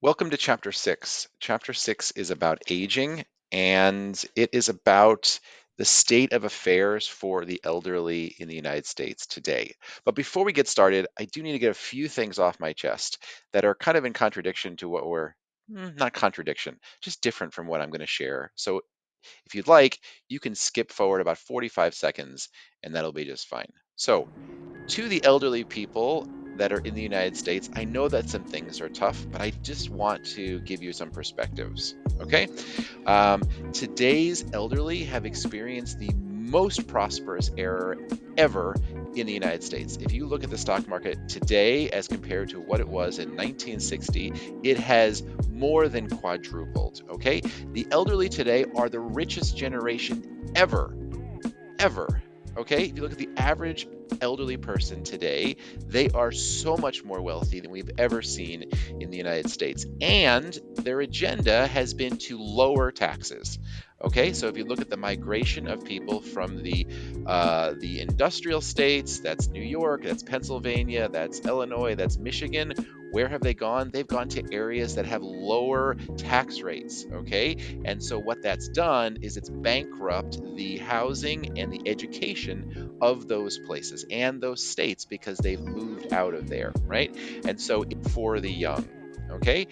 Welcome to Chapter 6. Chapter 6 is about aging, and it is about the state of affairs for the elderly in the United States today. But before we get started, I do need to get a few things off my chest that are kind of in contradiction to what not contradiction, just different from what I'm going to share. So if you'd like, you can skip forward about 45 seconds, and that'll be just fine. So, to the elderly people that are in the United States, I know that some things are tough, but I just want to give you some perspectives. Okay. Um, Today's elderly have experienced the most prosperous era ever in the United States. If you look at the stock market today as compared to what it was in 1960, it has more than quadrupled. Okay. The elderly today are the richest generation ever. Okay, if you look at the average elderly person today, they are so much more wealthy than we've ever seen in the United States. And their agenda has been to lower taxes. Okay, so if you look at the migration of people from the industrial states, that's New York, that's Pennsylvania, that's Illinois, that's Michigan. Where have they gone? They've gone to areas that have lower tax rates. Okay, and so what that's done is it's bankrupt the housing and the education of those places and those states because they've moved out of there, right? And so for the young, okay,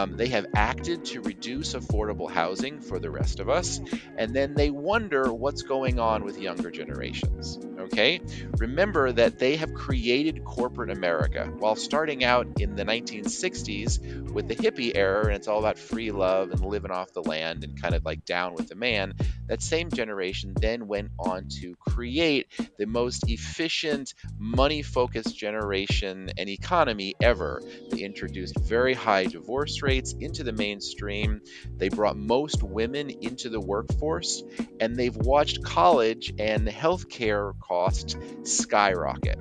they have acted to reduce affordable housing for the rest of us, and then they wonder what's going on with younger generations. Okay, remember that they have created corporate America while starting out in the 1960s with the hippie era, and it's all about free love and living off the land and kind of like down with the man. That same generation then went on to create the most efficient, money focused generation and economy ever. They introduced very high divorce rates into the mainstream. They brought most women into the workforce, and they've watched college and healthcare costs skyrocket.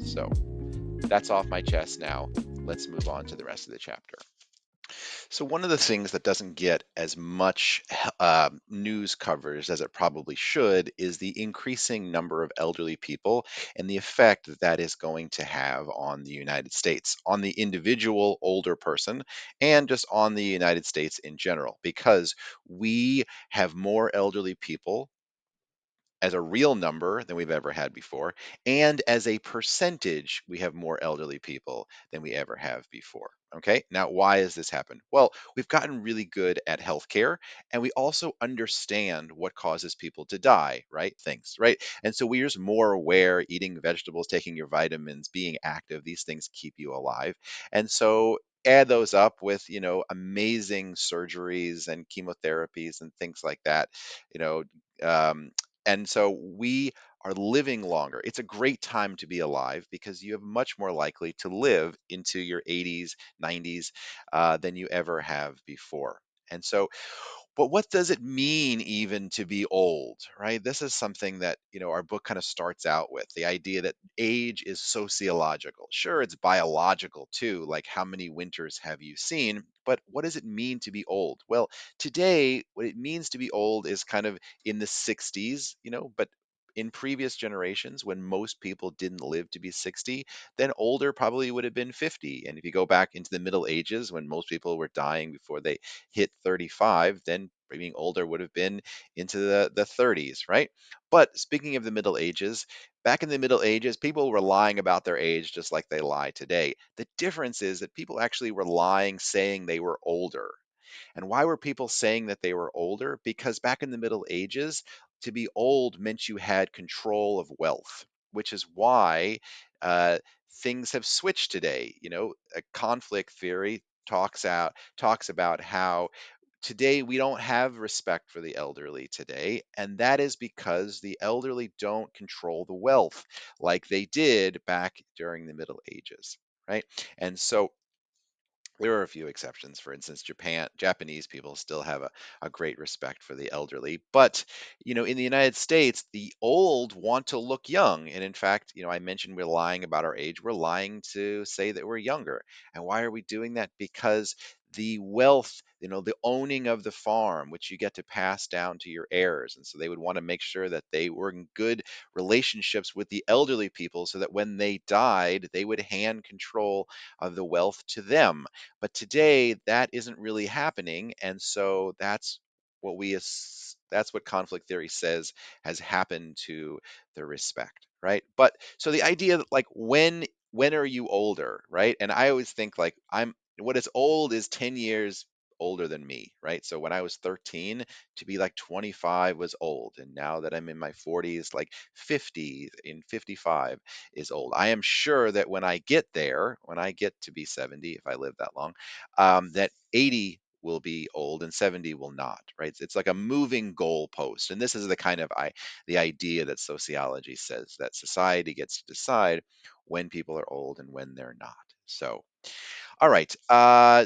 So that's off my chest now. Let's move on to the rest of the chapter. So one of the things that doesn't get as much news coverage as it probably should is the increasing number of elderly people and the effect that that is going to have on the United States, on the individual older person, and just on the United States in general, because we have more elderly people as a real number than we've ever had before. And as a percentage, we have more elderly people than we ever have before. Okay. Now, why has this happened? Well, we've gotten really good at healthcare, and we also understand what causes people to die, right? Things, right? And so we're just more aware, eating vegetables, taking your vitamins, being active, these things keep you alive. And so add those up with, amazing surgeries and chemotherapies and things like that, you know, um, and so we are living longer. It's a great time to be alive because you have much more likely to live into your 80s, 90s than you ever have before. And so, but what does it mean even to be old, right? This is something that, our book kind of starts out with the idea that age is sociological. Sure, it's biological too, like how many winters have you seen? But what does it mean to be old? Well, today, what it means to be old is kind of in the 60s, but in previous generations, when most people didn't live to be 60, then older probably would have been 50. And if you go back into the Middle Ages, when most people were dying before they hit 35, then being older would have been into the 30s, right? But speaking of the Middle Ages, back in the Middle Ages, people were lying about their age just like they lie today. The difference is that people actually were lying, saying they were older. And why were people saying that they were older? Because back in the Middle Ages, to be old meant you had control of wealth, which is why uh, things have switched today. A conflict theory talks about how today we don't have respect for the elderly today, and that is because the elderly don't control the wealth like they did back during the Middle Ages, right? And so there are a few exceptions. For instance, Japanese people still have a great respect for the elderly. But, in the United States, the old want to look young. And in fact, I mentioned we're lying about our age. We're lying to say that we're younger. And why are we doing that? Because the wealth, the owning of the farm, which you get to pass down to your heirs. And so they would want to make sure that they were in good relationships with the elderly people so that when they died, they would hand control of the wealth to them. But today, that isn't really happening. And so that's what conflict theory says has happened to the respect, right? But so the idea that like when are you older, right? And I always think like what is old is 10 years older than me, right? So when I was 13, to be like 25 was old. And now that I'm in my 40s, like 50 in 55 is old. I am sure that when I get there, when I get to be 70, if I live that long, that 80 will be old and 70 will not, right? It's like a moving goalpost. And this is the idea that sociology says that society gets to decide when people are old and when they're not. So all right.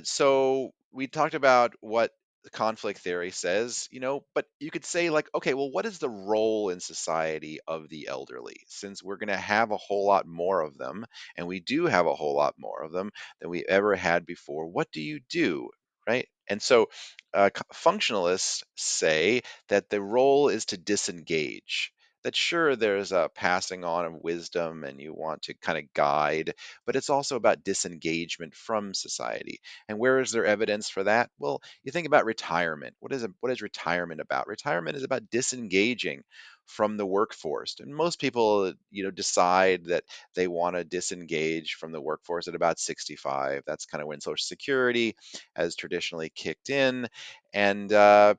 So we talked about what the conflict theory says, but you could say, like, okay, well, what is the role in society of the elderly? Since we're going to have a whole lot more of them, and we do have a whole lot more of them than we ever had before, what do you do? Right. And so functionalists say that the role is to disengage. That sure, there's a passing on of wisdom and you want to kind of guide, but it's also about disengagement from society. And where is there evidence for that? Well, you think about retirement. What is retirement about? Retirement is about disengaging from the workforce. And most people, decide that they want to disengage from the workforce at about 65. That's kind of when Social Security has traditionally kicked in, and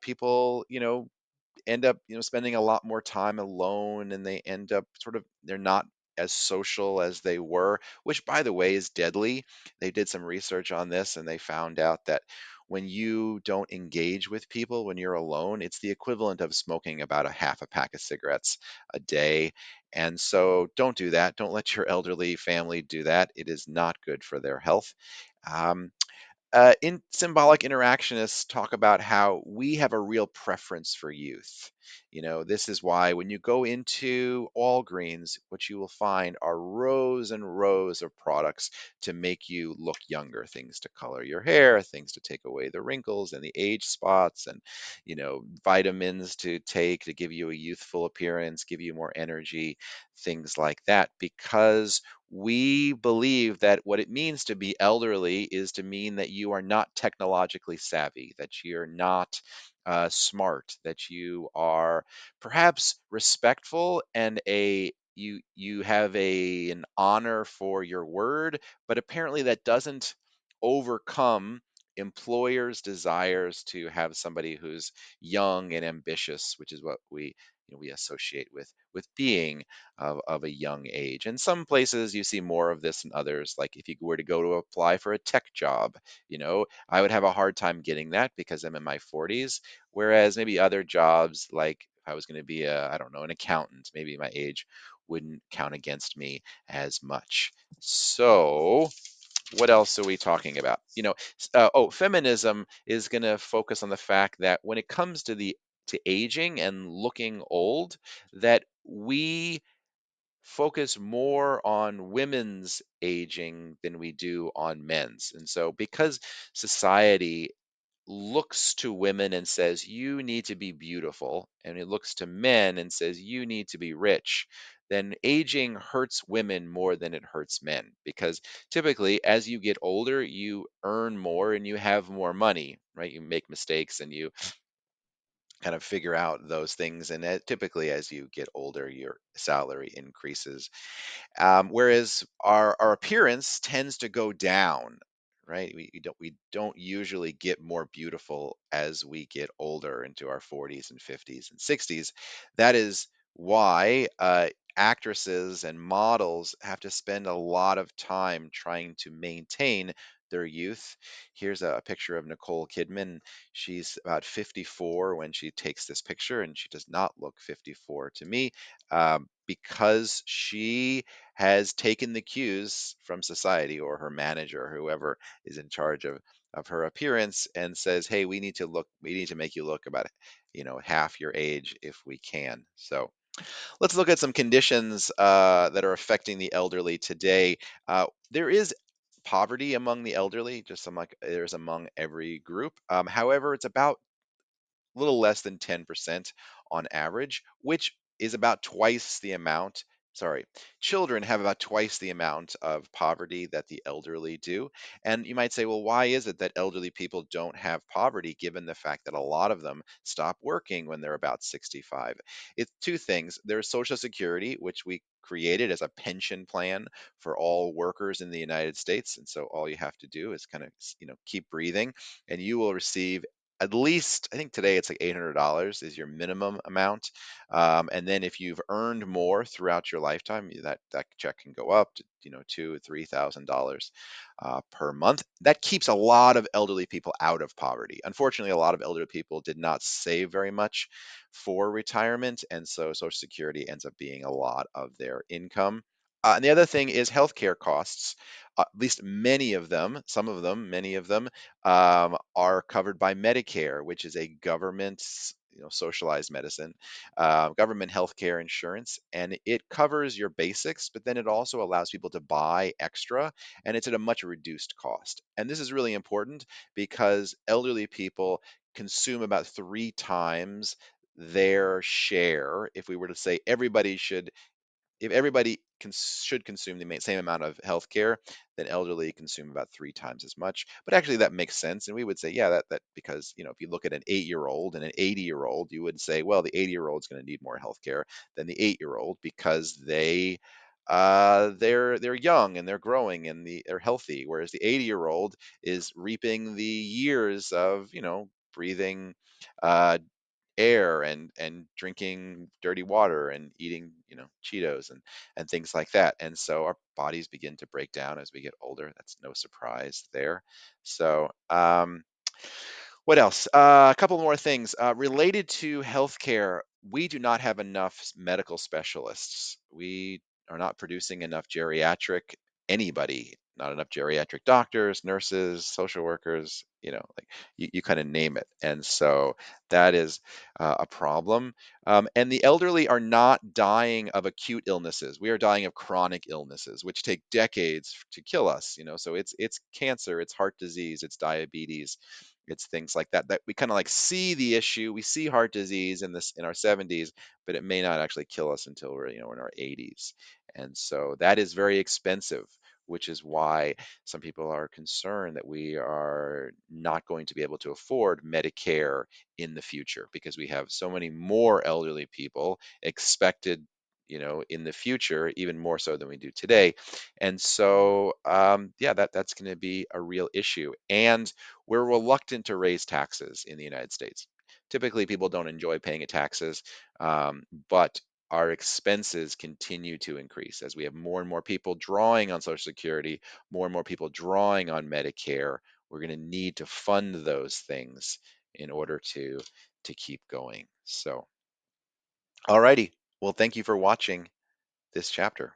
people, end up spending a lot more time alone, and they end up they're not as social as they were, which by the way is deadly. They did some research on this and they found out that when you don't engage with people, when you're alone, it's the equivalent of smoking about a half a pack of cigarettes a day. And so don't do that. Don't let your elderly family do that. It is not good for their health. um, in symbolic interactionists talk about how we have a real preference for youth. This is why when you go into Walgreens, what you will find are rows and rows of products to make you look younger, things to color your hair, things to take away the wrinkles and the age spots, and vitamins to take to give you a youthful appearance, give you more energy, things like that, because we believe that what it means to be elderly is to mean that you are not technologically savvy, that you're not smart, that you are perhaps respectful and you have an honor for your word, but apparently that doesn't overcome employers' desires to have somebody who's young and ambitious, which is what we associate with being of a young age. And some places you see more of this than others. Like if you were to go to apply for a tech job, I would have a hard time getting that because I'm in my 40s. Whereas maybe other jobs, like if I was going to be I don't know, an accountant, maybe my age wouldn't count against me as much. So what else are we talking about? Feminism is going to focus on the fact that when it comes to aging and looking old, that we focus more on women's aging than we do on men's. And so because society looks to women and says, you need to be beautiful, and it looks to men and says, you need to be rich, then aging hurts women more than it hurts men. Because typically, as you get older, you earn more and you have more money, right? You make mistakes and you kind of figure out those things. And typically, as you get older, your salary increases, whereas our appearance tends to go down, right? We don't usually get more beautiful as we get older into our 40s and 50s and 60s. That is why actresses and models have to spend a lot of time trying to maintain their youth. Here's a picture of Nicole Kidman. She's about 54 when she takes this picture, and she does not look 54 to me, because she has taken the cues from society or her manager or whoever is in charge of her appearance and says, hey, we need to make you look about half your age if we can. So let's look at some conditions that are affecting the elderly today. There is poverty among the elderly, just like there's among every group. However, it's about little less than 10% on average, which is about twice the amount. Sorry, children have about twice the amount of poverty that the elderly do. And you might say, well, why is it that elderly people don't have poverty given the fact that a lot of them stop working when they're about 65? It's two things. There's Social Security, which we created as a pension plan for all workers in the United States. And so all you have to do is kind of, keep breathing and you will receive at least, I think today it's like $800 is your minimum amount. And then if you've earned more throughout your lifetime, that check can go up to, two, $3,000 per month. That keeps a lot of elderly people out of poverty. Unfortunately, a lot of elderly people did not save very much for retirement, and so Social Security ends up being a lot of their income. And the other thing is healthcare costs. At least many of them, some of them, many of them are covered by Medicare, which is a government, socialized medicine, government healthcare insurance, and it covers your basics, but then it also allows people to buy extra, and it's at a much reduced cost. And this is really important because elderly people consume about three times their share. If we were to say everybody should if everybody should consume the same amount of healthcare, then elderly consume about three times as much. But actually, that makes sense, and we would say, yeah, that because if you look at an 8-year-old and an 80-year-old, you would say, well, the 80-year-old is going to need more healthcare than the 8-year-old because they're young and they're growing and they're healthy, whereas the 80-year-old is reaping the years of breathing uh, air and drinking dirty water and eating Cheetos and things like that, and so our bodies begin to break down as we get older. That's no surprise there. So what else? A couple more things related to healthcare. We do not have enough medical specialists. We are not producing enough geriatric anybody, not enough geriatric doctors, nurses, social workers, like you kind of name it. And so that is a problem. And the elderly are not dying of acute illnesses. We are dying of chronic illnesses, which take decades to kill us. So it's cancer, it's heart disease, it's diabetes, it's things like that we kind of like see the issue. We see heart disease in our 70s, but it may not actually kill us until we're in our 80s. And so that is very expensive, which is why some people are concerned that we are not going to be able to afford Medicare in the future because we have so many more elderly people expected in the future, even more so than we do today. And so yeah, that's going to be a real issue. And we're reluctant to raise taxes in the United States. Typically, people don't enjoy paying taxes, but our expenses continue to increase as we have more and more people drawing on Social Security, more and more people drawing on Medicare. We're going to need to fund those things in order to keep going. So, alrighty. Well, thank you for watching this chapter.